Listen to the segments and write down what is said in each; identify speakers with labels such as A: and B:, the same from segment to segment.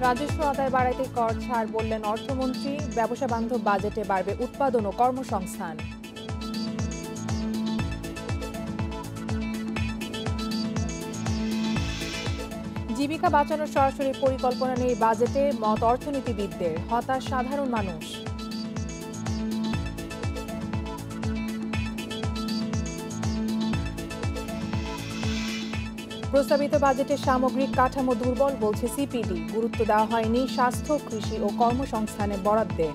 A: রাজস্ব আদায় বাড়াইতে কর ছাড় বললেন অর্থমন্ত্রী। ব্যবসা বান্ধব বাজেটে বাড়বে উৎপাদন ও কর্মসংস্থান। জীবিকা বাঁচানোর সরাসরি পরিকল্পনা নেই বাজেটে, মত অর্থনীতিবিদদের। হতাশ সাধারণ মানুষ। প্রস্তাবিত বাজেটে সামগ্রিক কাঠামো দুর্বল বলছে সিপিডি। গুরুত্ব দেওয়া হয়নি স্বাস্থ্য, কৃষি ও কর্মসংস্থানে বরাদ্দে।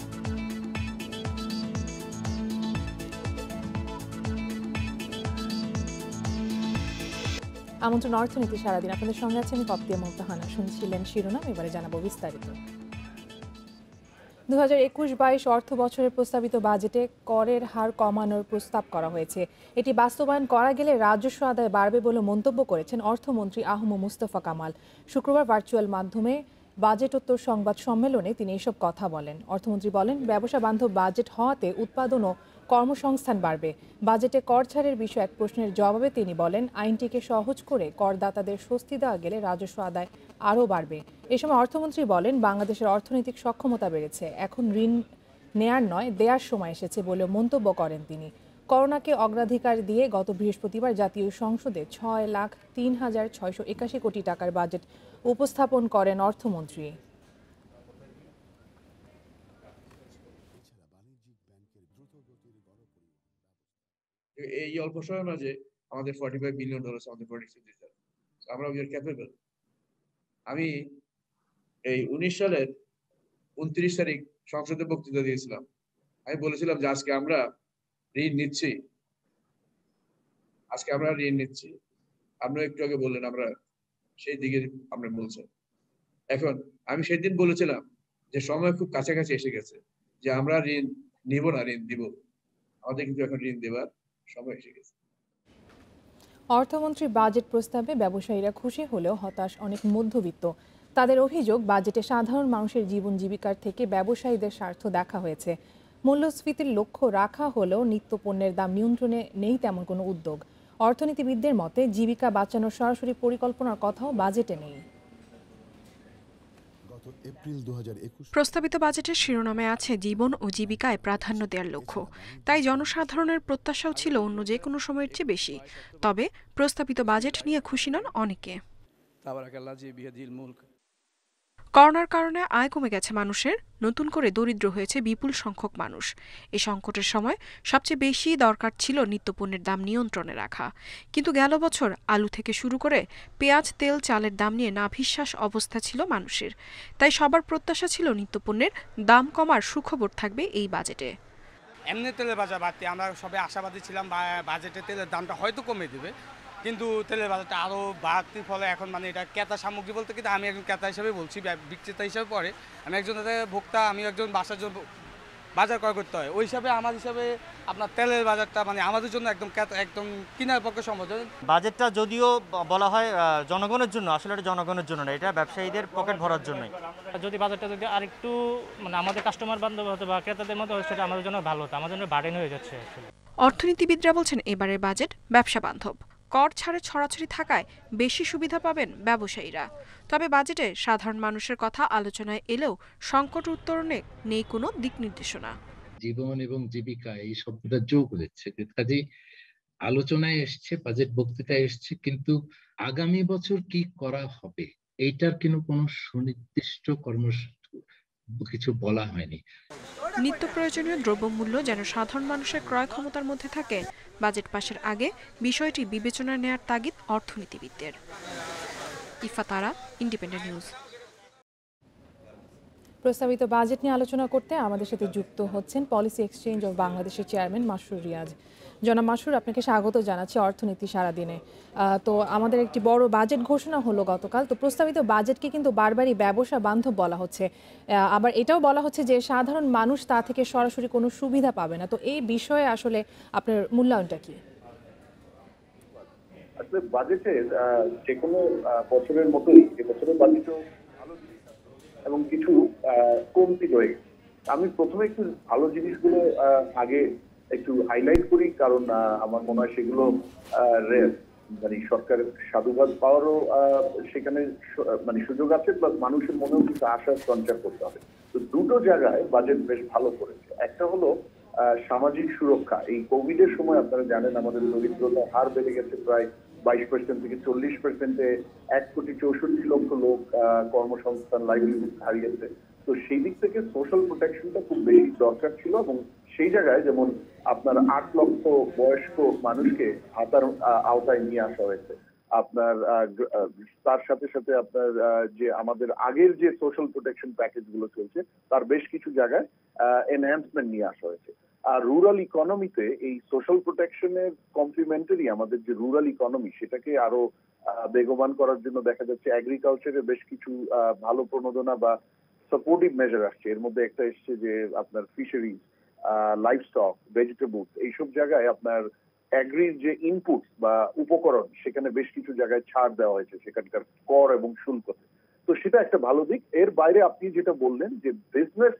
A: আমন্ত্রণ অর্থনীতি সারাদিন, আপনাদের সঙ্গে আছে আমি কপ্তিয়া মুক্তাহানা। শুনছিলেন শিরোনাম, এবারে জানাবো বিস্তারিত। 2021-22 অর্থ বছরের প্রস্তাবিত বাজেটে করের হার কমানোর প্রস্তাব করা হয়েছে। এটি বাস্তবায়ন করা গেলে রাজস্ব আদায় বাড়বে বলে মন্তব্য করেছেন অর্থমন্ত্রী আহম মুস্তফা কামাল। শুক্রবার ভার্চুয়াল মাধ্যমে বাজেটোত্তর সংবাদ সম্মেলনে তিনি এসব কথা বলেন। অর্থমন্ত্রী বলেন, ব্যবসা বান্ধব বাজেট হওয়াতে উৎপাদন ও কর্মসংস্থান বাড়বে। বাজেটে কর ছাড়ের বিষয়ে এক প্রশ্নের জবাবে তিনি বলেন, আইনটিকে সহজ করে করদাতাদের স্বস্তি দেওয়া গেলে রাজস্ব আদায় আরও বাড়বে। এ সময় অর্থমন্ত্রী বলেন, বাংলাদেশের অর্থনৈতিক সক্ষমতা বেড়েছে, এখন ঋণ নেয়ার নয় দেয়ার সময় এসেছে বলে মন্তব্য করেন তিনি। করোনাকে অগ্রাধিকার দিয়ে গত বৃহস্পতিবার জাতীয় সংসদে 6,03,681 কোটি টাকার বাজেট উপস্থাপন করেন অর্থমন্ত্রী।
B: এই অল্প সময়ের মাঝে আমাদের $45 বিলিয়ন আমাদের প্রোডাকশন দিতে, আমরা উই আর ক্যাপেবল। আমি এই 19 সালের 29 তারিখ সংসদে বক্তৃতা দিয়েছিলাম। আমি বলেছিলাম যে আজকে আমরা ঋণ নিচ্ছি, আপনারা একটু আগে বললেন আমরা সেই দিকে আমরা বলছি। এখন আমি সেদিন বলেছিলাম যে সময় খুব কাছাকাছি এসে গেছে, যে আমরা ঋণ নিব না, ঋণ দিব। আমাদের কিন্তু এখন ঋণ দেওয়ার সময় এসে গেছে।
A: অর্থমন্ত্রী বাজেট প্রস্তাবে ব্যবসায়ীরা খুশি হলেও হতাশ অনেক মধ্যবিত্ত। তাদের অভিযোগ, বাজেটে সাধারণ মানুষের জীবন জীবিকার থেকে ব্যবসায়ীদের স্বার্থ দেখা হয়েছে। মূল্যস্ফীতির লক্ষ্য রাখা হলেও নিত্যপণ্যের দাম নিয়ন্ত্রণে নেই তেমন কোনো উদ্যোগ। অর্থনীতিবিদদের মতে, জীবিকা বাঁচানোর সরাসরি পরিকল্পনার কথাও বাজেটে নেই।
C: প্রস্তাবিত বাজেটের শিরোনামে আছে জীবন ও জীবিকায় প্রাধান্য দেওয়ার লক্ষ্য। তাই জনসাধারণের প্রত্যাশাও ছিল অন্য যে কোনো সময়ের চেয়ে বেশি। তবে প্রস্তাবিত বাজেট নিয়ে খুশি নন অনেকে। করোনার কারণে আয় কমে গেছে মানুষের, নতুন করে দরিদ্র হয়েছে বিপুল সংখ্যক মানুষ। এই সংকটের সময় সবচেয়ে বেশি দরকার ছিল নিত্যপণ্যের দাম নিয়ন্ত্রণে রাখা। কিন্তু গেল বছর আলু থেকে শুরু করে পেঁয়াজ, তেল, চালের দাম নিয়ে নাভিশ্বাস অবস্থা ছিল মানুষের। তাই সবার প্রত্যাশা ছিল নিত্যপণ্যের দাম কমার সুখবর থাকবে এই বাজেটে।
D: এমনি তেলের বাজার বাড়তে আমরা সবাই আশাবাদী ছিলাম, বাজেটে তেলের দামটা হয়তো কমে দেবে, কিন্তু তেলের বাজারটা আরও বাড়তির ফলে এখন মানে এটা ক্রেতা সামগ্রী বলতে, কিন্তু আমি একজন ক্রেতা হিসেবে বলছি, বিক্রেতা হিসেবে পরে আমি একজন ভোক্তা, আমি একজন বাসার জন্য বাজার ক্রয় করতে হয়। ওই হিসাবে আমার হিসাবে আপনার তেলের বাজারটা মানে আমাদের জন্য একদম কেনার পক্ষে সম্ভব।
E: বাজেটটা যদিও বলা হয় জনগণের জন্য, আসলে এটা জনগণের জন্য না, এটা ব্যবসায়ীদের পকেট ভরার জন্যই।
F: যদি বাজারটা যদি আরেকটু মানে আমাদের কাস্টমার বান্ধব হতো বা ক্রেতাদের মধ্যে সেটা আমাদের জন্য ভালো হতো, আমাদের জন্য বার্ডেন হয়ে যাচ্ছে।
C: অর্থনীতিবিদরা বলছেন, এবারের বাজেট ব্যবসা বান্ধব। কর ছাড়ের ছড়াছড়ি থাকায় বেশি সুবিধা পাবেন ব্যবসায়ীরা। তবে বাজেটে সাধারণ মানুষের কথা আলোচনায় এলেও সংকট উত্তরণে নেই কোনো দিক নির্দেশনা।
G: জীবন এবং জীবিকা এই শব্দটা যোগ হয়েছে, কাজেই আলোচনায় এসছে, বাজেট বক্তৃতায় এসছে, কিন্তু আগামী বছর কি করা হবে এইটার কিন্তু কোনো সুনির্দিষ্ট কর্মসূচি কিছু বলা হয়নি।
C: নিত্য প্রয়োজনীয় দ্রব্যমূল্য যেন সাধারণ মানুষের ক্রয় ক্ষমতার মধ্যে থাকে, বাজেট পাশের আগে বিষয়টি বিবেচনায় নেয়ার তাগিদ অর্থনীতিবিদদের। ইফা তারা, ইন্ডিপেন্ডেন্ট নিউজ।
A: প্রস্তাবিত বাজেট নিয়ে আলোচনা করতে আমাদের সাথে যুক্ত হচ্ছেন পলিসি এক্সচেঞ্জ অব বাংলাদেশের চেয়ারম্যান মাসরুর রিয়াজ। জনাব মাসরুর, আপনাকে স্বাগত জানাচ্ছি অর্থনীতি সারাদিনে। তো আমাদের একটি বড় বাজেট ঘোষণা হলো গতকাল। তো প্রস্তাবিত বাজেটকে কিন্তু বারবারই ব্যবসা বান্ধব বলা হচ্ছে, আবার এটাও বলা হচ্ছে যে সাধারণ মানুষ তা থেকে সরাসরি কোনো সুবিধা পাবে না। তো এই বিষয়ে আসলে আপনার মূল্যায়নটা কি?
H: আসলে বাজেটের যে কোনো বছরের মতোই এবছরের বাজেটও ভালো জিনিস এবং কিছু কমতি রয়েছে। আমি প্রথমে একটু ভালো জিনিসগুলো আগে একটু হাইলাইট করি, কারণ আমার মনে হয় সেগুলো রেয়ার। মানে সরকারের সাধুবাদ পাওয়ারও সেখানে মানে সুযোগ আছে, প্লাস মানুষের মনেও কিছু আশার সঞ্চার করতে হবে। তো দুটো জায়গায় বাজেট বেশ ভালো করেছে। একটা হলো সামাজিক সুরক্ষা। এই কোভিড এর সময় আপনারা জানেন আমাদের দরিদ্রতার হার বেড়ে গেছে প্রায় 22% থেকে 40%-এ। 1,64,00,000 লোক কর্মসংস্থান, লাইভলিহুড হারিয়েছে। তো সেই দিক থেকে সোশ্যাল প্রোটেকশনটা খুব বেশি দরকার ছিল, এবং সেই জায়গায় যেমন আপনার 8 লক্ষ বয়স্ক মানুষকে ভাতার আওতায় নিয়ে আসা হয়েছে। আপনার তার সাথে সাথে আপনার যে আমাদের আগের যে সোশ্যাল প্রোটেকশন প্যাকেজ গুলো চলছে তার বেশ কিছু জায়গায় এনহ্যান্সমেন্ট নিয়ে আসা হয়েছে। আর রুরাল ইকোনমিতে এই সোশ্যাল প্রোটেকশনের কমপ্লিমেন্টারি আমাদের যে রুরাল ইকোনমি সেটাকে আরো বেগবান করার জন্য দেখা যাচ্ছে এগ্রিকালচারে বেশ কিছু ভালো প্রণোদনা বা সাপোর্টিভ মেজার আসছে। এর মধ্যে একটা এসছে যে আপনার ফিশারিজ, লাইভস্টক, ভেজিটেবলস, এইসব জায়গায় আপনার অ্যাগ্রির যে ইনপুট বা উপকরণ সেখানে বেশ কিছু জায়গায় ছাড় দেওয়া হয়েছে সেখানকার কর এবং শুল্কতে। তো সেটা একটা ভালো দিক। এর বাইরে আপনি যেটা বললেন যে বিজনেস,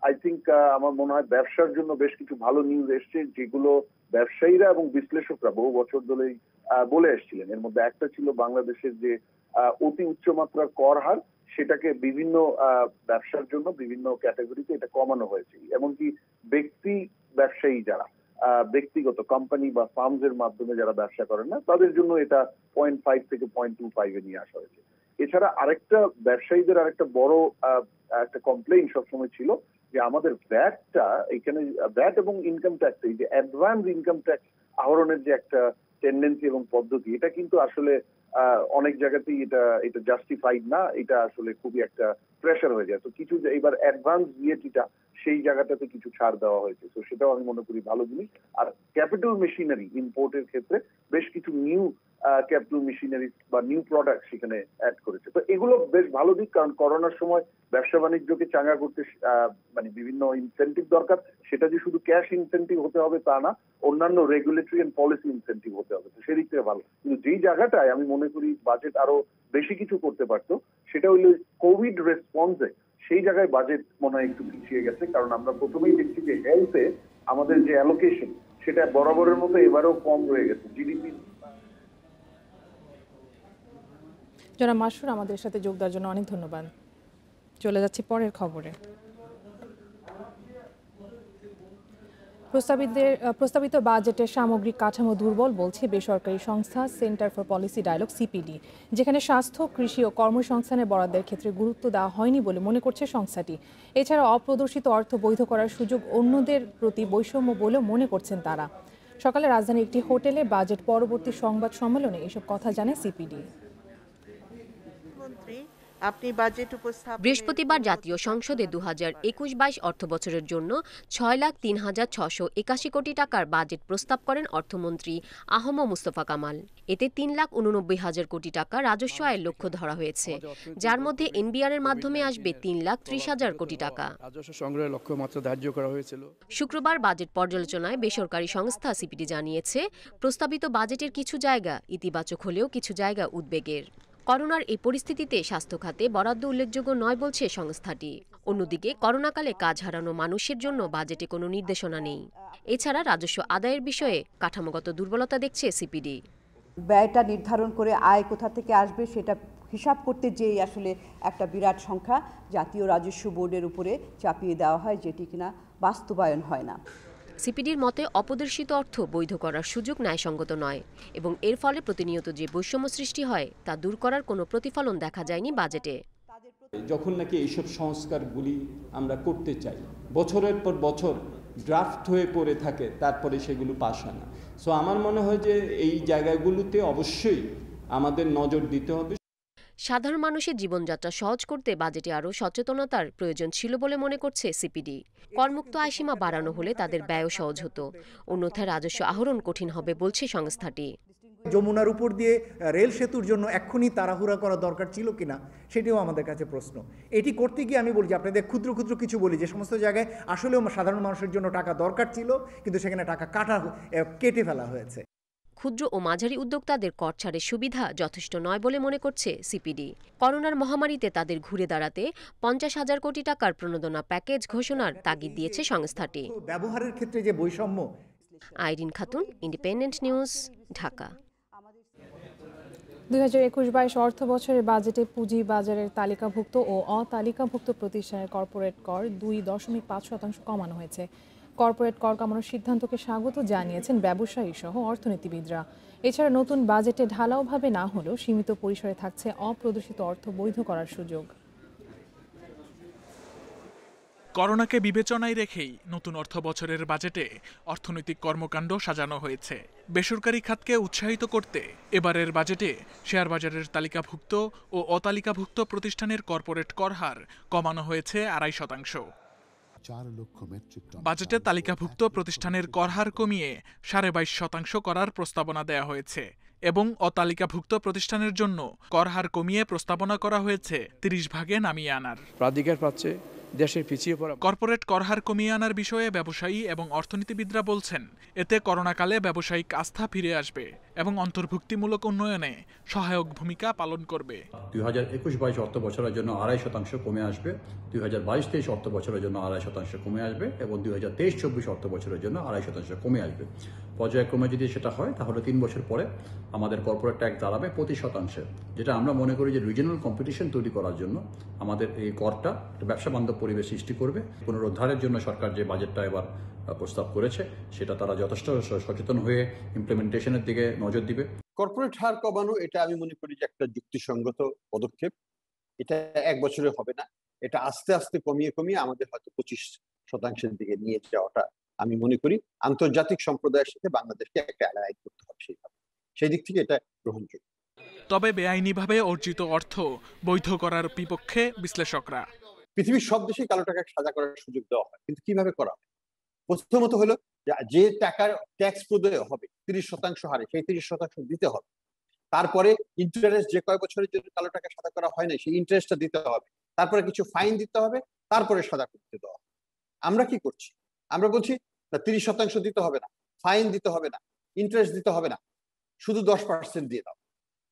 H: আই থিঙ্ক আমার মনে হয় ব্যবসার জন্য বেশ কিছু ভালো নিউজ এসছে, যেগুলো ব্যবসায়ীরা এবং বিশ্লেষকরা বহু বছর ধরেই বলে এসেছিলেন। এর মধ্যে একটা ছিল বাংলাদেশের যে অতি উচ্চমাত্রার কর হার, সেটাকে বিভিন্ন ব্যবসার জন্য বিভিন্ন ক্যাটাগরিতে এটা কমানো হয়েছে। এমনকি ব্যক্তি ব্যবসায়ী যারা ব্যক্তিগত কোম্পানি বা ফার্মস এর মাধ্যমে যারা ব্যবসা করেন না তাদের জন্য এটা 0.5 থেকে 0.25 এ নিয়ে আসা হয়েছে। এছাড়া আরেকটা ব্যবসায়ীদের আরেকটা বড় একটা কমপ্লেইন সবসময় ছিল যে আমাদের ভ্যাটটা এখানে, ভ্যাট এবং ইনকাম ট্যাক্স, এই যে অ্যাডভান্স ইনকাম ট্যাক্স আহরণের যে একটা টেন্ডেন্সি এবং পদ্ধতি, এটা কিন্তু আসলে অনেক জায়গাতেই এটা জাস্টিফাইড না। এটা আসলে খুবই একটা প্রেশার হয়ে যায়। তো কিছু এইবার অ্যাডভান্স ভিএটিটা সেই জায়গাটাতে কিছু ছাড় দেওয়া হয়েছে। তো সেটাও আমি মনে করি ভালো জিনিস। আর ক্যাপিটাল মেশিনারি ইম্পোর্টের ক্ষেত্রে বেশ কিছু নিউ ক্যাপিটাল মেশিনারি বা নিউ প্রোডাক্ট সেখানে অ্যাড করেছে। তো এগুলো বেশ ভালো দিক, কারণ করোনার সময় ব্যবসা বাণিজ্যকে চাঙ্গা করতে মানে বিভিন্ন ইনসেন্টিভ দরকার। সেটা যে শুধু ক্যাশ ইনসেন্টিভ হতে হবে তা না, অন্যান্য রেগুলেটরি এন্ড পলিসি ইনসেন্টিভ হতে হবে। তো সেদিক থেকে ভালো। কিন্তু যেই জায়গাটায় আমি মনে করি বাজেট আরো বেশি কিছু করতে পারতো সেটা হলো কোভিড রেসপন্সে। সেই জায়গায় বাজেট মনে হয় একটু পিছিয়ে গেছে, কারণ আমরা প্রথমেই দেখছি যে হেলথে আমাদের যে অ্যালোকেশন সেটা বরাবরের মতো এবারেও কম রয়ে গেছে। জিডিপি।
A: জনাব মাসুর, আমাদের সাথে যোগ দেওয়ার জন্য অনেক ধন্যবাদ। চলে যাচ্ছি পরের খবরে। প্রস্তাবিত বাজেটের সামগ্রিক কাঠামো দুর্বল বলছে বেসরকারি সংস্থা centre for policy dialogue CPD, যেখানে স্বাস্থ্য, কৃষি ও কর্মসংস্থানের বরাদ্দের ক্ষেত্রে গুরুত্ব দেওয়া হয়নি বলে মনে করছে সংস্থাটি। এছাড়া অপ্রদর্শিত অর্থ বৈধ করার সুযোগ অন্যদের প্রতি বৈষম্য বলেও মনে করছেন তারা। সকালে রাজধানীর একটি হোটেলে বাজেট পরবর্তী সংবাদ সম্মেলনে এসব কথা জানায় সিপিডি।
I: বৃহস্পতিবার জাতীয় সংসদে 2021-22 অর্থবছরের জন্য 6,03,681 কোটি টাকার বাজেট প্রস্তাব করেন অর্থমন্ত্রী আহম মুস্তফা কামাল। এতে 3,89,000 কোটি টাকা রাজস্ব আয়ের লক্ষ্য ধরা হয়েছে, যার মধ্যে এনবিআর এর মাধ্যমে আসবে 3,30,000 কোটি টাকা। শুক্রবার বাজেট পর্যালোচনায় বেসরকারি সংস্থা সিপিডি জানিয়েছে, প্রস্তাবিত বাজেটের কিছু জায়গা ইতিবাচক হলেও কিছু জায়গা উদ্বেগের। করোনার এই পরিস্থিতিতে স্বাস্থ্য খাতে বরাদ্দ উল্লেখযোগ্য নয় বলছে সংস্থাটি। অন্যদিকে করোনাকালে কাজ হারানো মানুষের জন্য বাজেটে কোনো নির্দেশনা নেই। এছাড়া রাজস্ব আদায়ের বিষয়ে কাঠামোগত দুর্বলতা দেখছে সিপিডি।
J: ব্যয়টা নির্ধারণ করে আয় কোথা থেকে আসবে সেটা হিসাব করতে যেই আসলে একটা বিরাট সংখ্যা জাতীয় রাজস্ব বোর্ডের উপরে চাপিয়ে দেওয়া হয়, যেটি কিনা বাস্তবায়ন হয় না।
I: সিপিডির মতে অপদর্শিত অর্থ বৈধ করার সুযোগ ন্যায়সঙ্গত নয় এবং এর ফলে প্রতিনিয়ত যে বৈষম্য সৃষ্টি হয় তা দূর করার কোনো প্রতিফলন দেখা যায়নি বাজেটে।
K: যখন নাকি এইসব সংস্কারগুলি আমরা করতে চাই, বছরের পর বছর ড্রাফট হয়ে পড়ে থাকে, তারপরে সেগুলো পাস হয় না। সো আমার মনে হয় যে এই জায়গাগুলোতে অবশ্যই আমাদের নজর দিতে হবে।
I: সাধারণ মানুষের জীবনযাত্রা সহজ করতে বাজেটে আরও সচেতনতার প্রয়োজন ছিল বলে মনে করছে সিপিডি। করমুক্ত আয়সীমা বাড়ানো হলে তাদের ব্যয়ও সহজ হতো, অন্যথায় রাজস্ব আহরণ কঠিন হবে বলছে সংস্থাটি।
L: যমুনার উপর দিয়ে রেল সেতুর জন্য এক্ষুনি তাড়াহুড়া করা দরকার ছিল কিনা সেটিও আমাদের কাছে প্রশ্ন। এটি করতে গিয়ে আমি বলছি আপনাদের ক্ষুদ্র ক্ষুদ্র কিছু বলি, যে সমস্ত জায়গায় আসলেও সাধারণ মানুষের জন্য টাকা দরকার ছিল কিন্তু সেখানে টাকা কেটে ফেলা হয়েছে।
I: ক্ষুদ্র ও মাঝারি উদ্যোক্তাদের কর ছাড়ের সুবিধা যথেষ্ট নয় বলে মনে করছে সিপিডি। করোনার মহামারীতে তাদের ঘুরে দাঁড়াতে 50,000 কোটি টাকার প্রণোদনা প্যাকেজ ঘোষণার তাগিদ দিয়েছে সংস্থাটি।
L: ব্যবহারের ক্ষেত্রে যে বৈষম্য।
I: Irin Khatun, independent news, Dhaka.
A: 2021-22 অর্থ বছরের বাজেটে পুঁজি বাজারের তালিকাভুক্ত ও অতালিকাভুক্ত প্রতিষ্ঠানের কর্পোরেট কর 2.5% কমানো হয়েছে। কর্পোরেট কর কমানোর সিদ্ধান্তকে স্বাগত জানিয়েছেন ব্যবসায়ী সহ অর্থনীতিবিদরা। এছাড়া নতুন বাজেটে ঢালাওভাবে না হলেও সীমিত পরিসরে থাকছে অপ্রদর্শিত অর্থ বৈধ করার সুযোগ।
M: করোনাকে বিবেচনায় রেখেই নতুন অর্থ বছরের বাজেটে অর্থনৈতিক কর্মকাণ্ড সাজানো হয়েছে। বেসরকারি খাতকে উৎসাহিত করতে এবারের বাজেটে শেয়ার বাজারের তালিকাভুক্ত ও অতালিকাভুক্ত প্রতিষ্ঠানের কর্পোরেট কর হার কমানো হয়েছে 2.5%। বাজেটে তালিকাভুক্ত প্রতিষ্ঠানের কর হার কমিয়ে 22.5% করার প্রস্তাবনা দেয়া হয়েছে এবং অতালিকাভুক্ত প্রতিষ্ঠানের জন্য কর হার কমিয়ে প্রস্তাবনা করা হয়েছে 30 ভাগে নামিয়ে আনার।
N: প্রাধিকার পাচ্ছে দেশের পিছিয়ে পড়া
M: কর্পোরেট করহার কমিয়ে আনার বিষয়ে ব্যবসায়ী এবং অর্থনীতিবিদরা বলছেন, এতে করোনাকালে ব্যবসায়িক আস্থা ফিরে আসবে এবং অন্তর্ভুক্তিমূলক উন্নয়নে সহায়ক ভূমিকা পালন করবে।
O: 2021-22 অর্থ বছরের জন্য 2.5% কমে আসবে, 2022-23 অর্থ বছরের জন্য 2.5% কমে আসবে এবং 2023-24 অর্থ বছরের জন্য 2.5% কমে আসবে। পর্যায়ক্রমে যদি সেটা হয় তাহলে 3 বছর পরে আমাদের কর্পোরেট ট্যাক্স দাঁড়াবে 25%, যেটা আমরা মনে করি যে রিজিওনাল কম্পিটিশন তৈরি করার জন্য আমাদের এই করটা ব্যবসা বান্ধব পরিবেশ সৃষ্টি করবে। পুনরুদ্ধারের জন্য সরকার যে বাজেটটা এবার প্রস্তাব করেছে সেটা তারা যথেষ্ট সচেতন হয়ে ইমপ্লিমেন্টেশনের দিকে নজর দিবে।
P: কর্পোরেট হার কমানো এটা আমি মনে করি যে একটা যুক্তিসঙ্গত পদক্ষেপ। এটা 1 বছরে হবে না, এটা আস্তে আস্তে কমিয়ে আমাদের হয়তো 25% দিকে নিয়ে যাওয়াটা আমি মনে করি আন্তর্জাতিক সম্প্রদায়ের সাথে বাংলাদেশকে একটা অ্যালাইন করতে হবে সেইভাবে। সেই দিক থেকে এটা গ্রহণযোগ্য।
M: তবে বেআইনিভাবে অর্জিত অর্থ বৈধ করার বিপক্ষে বিশ্লেষকরা।
P: পৃথিবীর সব দেশেই কালো টাকা সাদা করার সুযোগ দেওয়া হয়, কিন্তু কিভাবে করা হয়? প্রথমত হলো যে টাকার ট্যাক্স প্রদেয় হবে 30% হারে, সেই 30% দিতে হবে। তারপরে ইন্টারেস্ট যে কয় বছরের জন্য কালো টাকা সাদা করা হয় না সেই ইন্টারেস্টটা দিতে হবে, তারপরে কিছু ফাইন দিতে হবে, তারপরে সাদা করতে দেওয়া হবে। আমরা কি করছি? আমরা বলছি 30% দিতে হবে না, ফাইন দিতে হবে না, ইন্টারেস্ট দিতে হবে না, শুধু 10% দিয়ে দাও।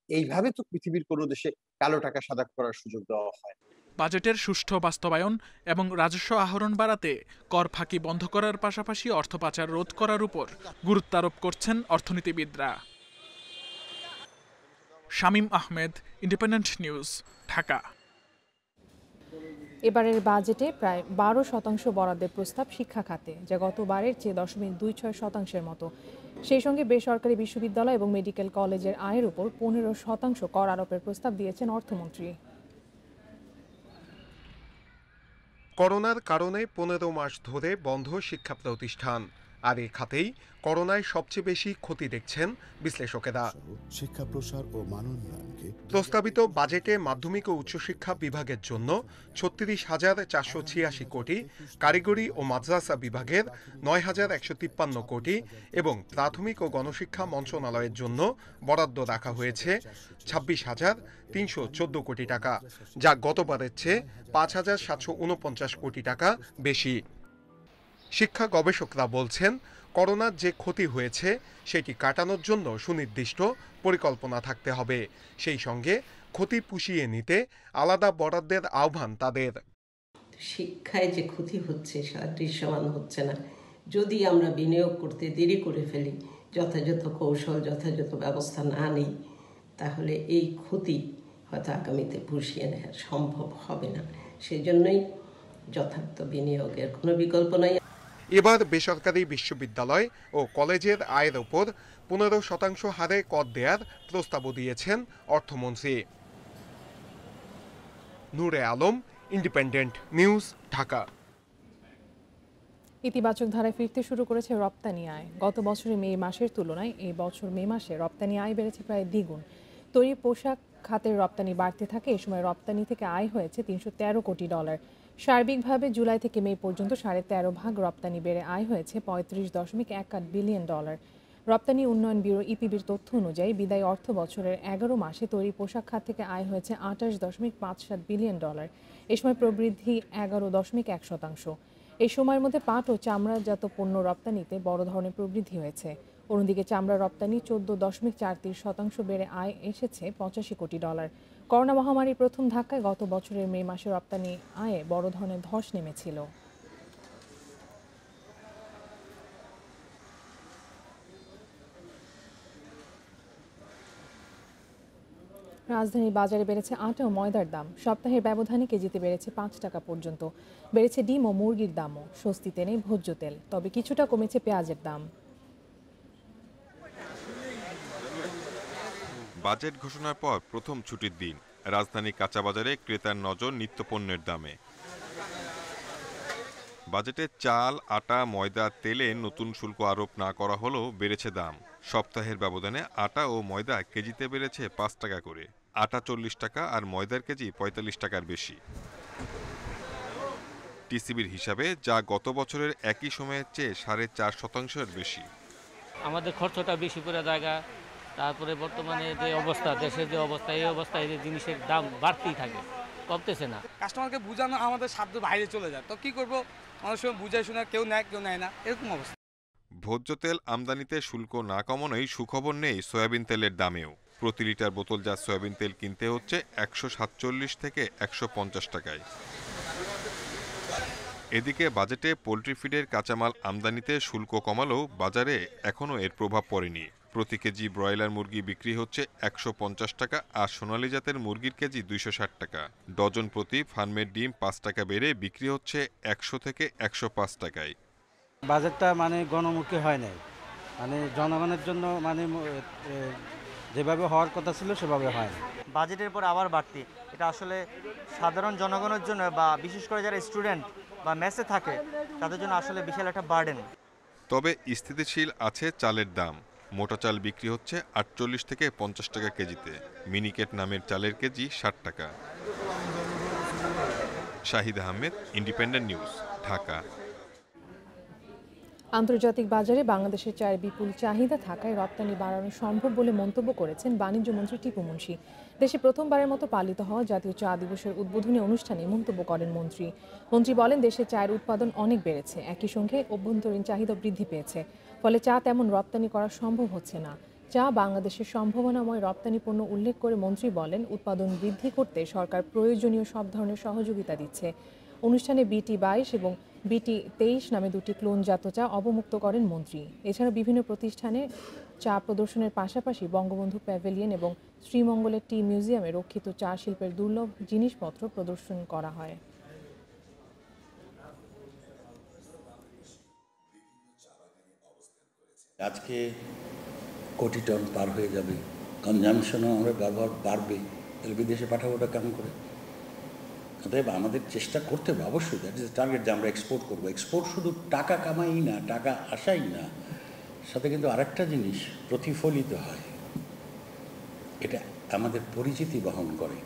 P: এইভাবে তো পৃথিবীর কোনো দেশে কালো টাকা সাদা করার সুযোগ দেওয়া হয়।
M: বাজেটের সুষ্ঠু বাস্তবায়ন এবং রাজস্ব আহরণ বাড়াতে কর ফাঁকি বন্ধ করার পাশাপাশি অর্থ পাচার রোধ করার উপর গুরুত্ব আরোপ করছেন অর্থনীতিবিদরা। Shamim Ahmed, independent news, Dhaka.
A: এবারের বাজেটে প্রায় 12% বরাদ্দের প্রস্তাব শিক্ষা খাতে, যা গতবারের চেয়ে 0.26% মতো। সেই সঙ্গে বেসরকারি বিশ্ববিদ্যালয় এবং মেডিকেল কলেজের আয়ের উপর 15% কর আরোপের প্রস্তাব দিয়েছেন অর্থমন্ত্রী।
Q: করোনার কারণে 15 মাস ধরে বন্ধ শিক্ষা প্রতিষ্ঠান, আর এই খাতেই করোনায় সবচেয়ে বেশি ক্ষতি দেখছেন বিশ্লেষকেরা।
R: শিক্ষা প্রসার ও মানোন্নয়নকে
Q: প্রস্তাবিত বাজেটে মাধ্যমিক ও উচ্চশিক্ষা বিভাগের জন্য 36,486 কোটি, কারিগরি ও মাদ্রাসা বিভাগের 9,153 কোটি এবং প্রাথমিক ও গণশিক্ষা মন্ত্রণালয়ের জন্য বরাদ্দ রাখা হয়েছে 26,314 কোটি টাকা, যা গতবারের চেয়ে 5,749 কোটি টাকা বেশি। শিক্ষা গবেষকরা বলছেন, করোনার যে ক্ষতি হয়েছে সেটি কাটানোর জন্য সুনির্দিষ্ট পরিকল্পনা থাকতে হবে। সেই সঙ্গে ক্ষতি পুষিয়ে নিতে আলাদা বরাদ্দের আহ্বান তাদের।
S: শিক্ষায় যে ক্ষতি হচ্ছে সেটা দৃশ্যমান হচ্ছে না। যদি আমরা বিনিয়োগ করতে দেরি করে ফেলি, যথাযথ কৌশল যথাযথ ব্যবস্থা না নিই, তাহলে এই ক্ষতি হয়তো আগামীতে পুষিয়ে নেওয়া সম্ভব হবে না। সেজন্যই যথার্থ বিনিয়োগের কোনো বিকল্প নাই।
Q: এবার বেসরকারি বিশ্ববিদ্যালয় ও কলেজের আয়ের ওপর 15% হারে কর দেওয়ার প্রস্তাবও দিয়েছেন অর্থমন্ত্রী। নূরে আলম, ইন্ডিপেন্ডেন্ট নিউজ, ঢাকা।
A: ইতিবাচক ধারায় ফিরতে শুরু করেছে রপ্তানি আয়। গত বছরের মে মাসের তুলনায় এই বছর মে মাসে রপ্তানি আয় বেড়েছে প্রায় দ্বিগুণ। তৈরি পোশাক খাতের রপ্তানি বাড়তে থাকে। এ সময় রপ্তানি থেকে আয় হয়েছে $313 কোটি। সার্বিকভাবে জুলাই থেকে মে পর্যন্ত 13.5 ভাগ রপ্তানি বেড়ে আয় হয়েছে $35.18 বিলিয়ন। রপ্তানি উন্নয়ন ব্যুরো ইপিবির তথ্য অনুযায়ী বিদায়ী অর্থ বছরের 11 মাসে তৈরি পোশাক খাত থেকে আয় হয়েছে $28.57 বিলিয়ন। এ সময় প্রবৃদ্ধি 11.1%। এই সময়ের মধ্যে পাট ও চামড়াজাত পণ্য রপ্তানিতে বড় ধরনের প্রবৃদ্ধি হয়েছে। অন্যদিকে চামড়া রপ্তানি 14.43% বেড়ে আয় এসেছে $85 কোটি। করোনা মহামারীর প্রথম ধাক্কায় গত বছরের মে মাসে রপ্তানি আয়ে বড় ধরনের ধস নেমেছিল। রাজধানীর বাজারে বেড়েছে আটা ও ময়দার দাম। সপ্তাহের ব্যবধানে কেজিতে বেড়েছে 5 টাকা পর্যন্ত। বেড়েছে ডিম ও মুরগির দামও। স্বস্তিতে নেই ভোজ্য তেল, তবে কিছুটা কমেছে পেঁয়াজের দাম।
T: বাজেট ঘোষণার পর প্রথম ছুটির দিন। রাজধানী কাঁচাবাজারে ক্রেতার নজর নিত্যপণ্যের দামে। বাজেটে চাল, আটা, ময়দা, তেলে নতুন শুল্ক আরোপ না করা হলেও বেড়েছে দাম। সপ্তাহের ব্যবধানে আটা ও ময়দা কেজিতে বেড়েছে 5 টাকা করে। আটা 40 টাকা আর ময়দার কেজি 45 টাকার বেশি। টিসিবির হিসাবে যা গত বছরের একই সময়ের চেয়ে 4.5% বেশি।
F: আমাদের খরচটা বেশি করে জায়গা, তারপরে বর্তমানে যে অবস্থা, দেশের যে অবস্থা, এই অবস্থায় যে জিনিসের দাম বাড়তেই থাকে, কমতেছে না।
D: কাস্টমারকে বোঝানো আমাদের সাধ্য বাইরে চলে যায়, তো কি করবো, অনেক সময় বুঝাই শোনা কেউ নেয় কেউ নেয় না, এরকম অবস্থা।
T: ভোজ্য তেল আমদানিতে শুল্ক না কমানোই সুখবর নেই সয়াবিন তেলের দামেও। প্রতি লিটার বোতলজাত সয়াবিন তেল কিনতে হচ্ছে 147 থেকে 150 টাকায়। এদিকে বাজেটে পোল্ট্রি ফিডের কাঁচামাল আমদানিতে শুল্ক কমালেও বাজারে এখনও এর প্রভাব পড়েনি। প্রতি কেজি ব্রয়লার মুরগি বিক্রি হচ্ছে 150 টাকা আর সোনালী জাতের মুরগির কেজি 260 টাকা। ডজন প্রতি ফার্মের ডিম 5 টাকা বেড়ে বিক্রি হচ্ছে 100 থেকে 105 টাকায়।
U: বাজেটটা গণমুখী হয় নাই, জনগণের জন্য যেভাবে হওয়ার কথা ছিল সেভাবে হয় না।
E: বাজেটের পর আবার বাড়তি, এটা আসলে সাধারণ জনগণের জন্য বা বিশেষ করে যারা স্টুডেন্ট বা মেসে থাকে তাদের জন্য আসলে বিশাল একটা বার্ডেন।
T: তবে স্থিতিশীল আছে চালের দাম। মোটা চাল বিক্রি হচ্ছে 48 থেকে 50 টাকা কেজিতে। মিনিকেট নামের চালের কেজি 60 টাকা। Shahid Ahmed, independent news, Dhaka.
A: আন্তর্জাতিক বাজারে বাংলাদেশের চায়ের বিপুল চাহিদা থাকায় রপ্তানি বাড়ানো সম্ভব বলে মন্তব্য করেছেন বাণিজ্য মন্ত্রী টিপু মুনশি। দেশে প্রথমবারের মতো পালিত হওয়া জাতীয় চা দিবসের উদ্বোধনী অনুষ্ঠানে মন্তব্য করেন মন্ত্রী। মন্ত্রী বলেন, দেশে চায়ের উৎপাদন অনেক বেড়েছে, একই সঙ্গে অভ্যন্তরীণ চাহিদা বৃদ্ধি পেয়েছে, ফলে চা তেমন রপ্তানি করা সম্ভব হচ্ছে না। চা বাংলাদেশের সম্ভাবনাময় রপ্তানি পণ্য উল্লেখ করে মন্ত্রী বলেন, উৎপাদন বৃদ্ধি করতে সরকার প্রয়োজনীয় সব ধরনের সহযোগিতা দিচ্ছে। অনুষ্ঠানে BT22 এবং BT23 নামে 2টি ক্লোনজাত চা অবমুক্ত করেন মন্ত্রী। এছাড়া বিভিন্ন প্রতিষ্ঠানে চা প্রদর্শনের পাশাপাশি বঙ্গবন্ধু প্যাভিলিয়ন এবং শ্রীমঙ্গলের টি মিউজিয়ামে রক্ষিত চা শিল্পের দুর্লভ জিনিসপত্র প্রদর্শন করা হয়।
V: আজকে কোটি টন পার হয়ে যাবে, কনজামশনও আমরা ব্যবহার বাড়বে, তাহলে বিদেশে পাঠাবোটা কেমন করে? অতএব আমাদের চেষ্টা করতে হবে অবশ্যই, দ্যাট ইজ টার্গেট যে আমরা এক্সপোর্ট করবো। এক্সপোর্ট শুধু টাকা কামাই না, টাকা আসাই না, সাথে কিন্তু আরেকটা জিনিস প্রতিফলিত হয়, এটা আমাদের পরিচিতি বহন করে।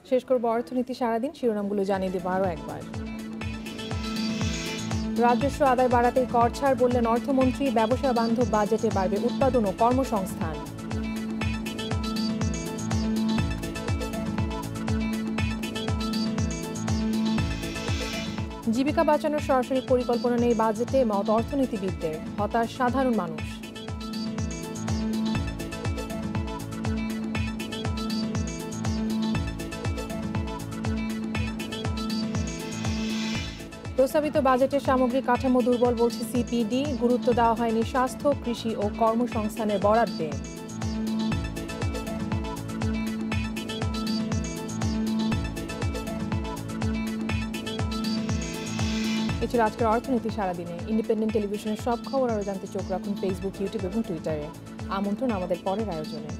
A: শেষ করব অর্থনীতি সারাদিন, শিরোনামগুলো জানিয়ে দেব আরও একবার। রাজস্ব আদায় বাড়াতেই কর ছাড় বললেন অর্থমন্ত্রী। ব্যবসা বান্ধব বাজেটে বাড়বে উৎপাদন ও কর্মসংস্থান। জীবিকা বাঁচানোর সরাসরি পরিকল্পনা নেই বাজেটে, মত অর্থনীতিবিদদের। হতাশ সাধারণ মানুষ। প্রস্তাবিত বাজেটের সামগ্রিক কাঠামো দুর্বল বলছে সিপিডি। গুরুত্ব দেওয়া হয়নি স্বাস্থ্য, কৃষি ও কর্মসংস্থানের বরাদ্দে। এ ছিল আজকের অর্থনীতি সারাদিনে। ইন্ডিপেন্ডেন্ট টেলিভিশনের সব খবর আরও জানতে চোখ রাখুন ফেসবুক, ইউটিউব এবং টুইটারে। আমন্ত্রণ আমাদের পরের আয়োজনে।